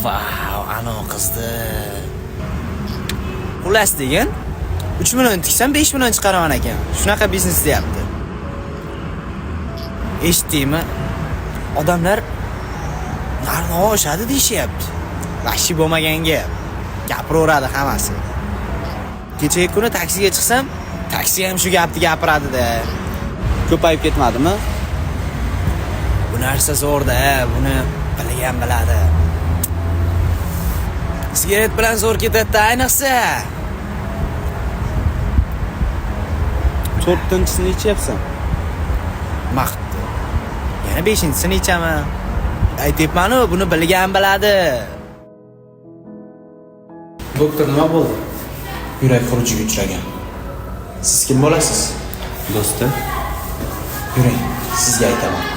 Vau, ana qizni. Xullas degan 3 million tiksam 5 million chiqaraman ekan. Shunaqa biznes deyapti. Eshitdingmi? Odamlar narxni oshadi deyishyapti. Vahshiy bo'lmaganga gapiraveradi hammasi. Kechagi kuni taksiga chiqsam, taksi ham shu gapni gapiradi-da. Ko'payib ketmadimi? Bu narsa zo'r-da, buni bilgan biladi. Sigaret bilan zo'r ketadi, ayniqsa. 4-sini ichyapsan. Maqtdi. Yana 5-sini ichaman. Aytibman-ku, buni bilgan biladi. Doktor, nima bo'ldi? Yurak xurujiga uchragan. Siz kim bo'lasiz? Do'stim. Yuring, sizga aytaman.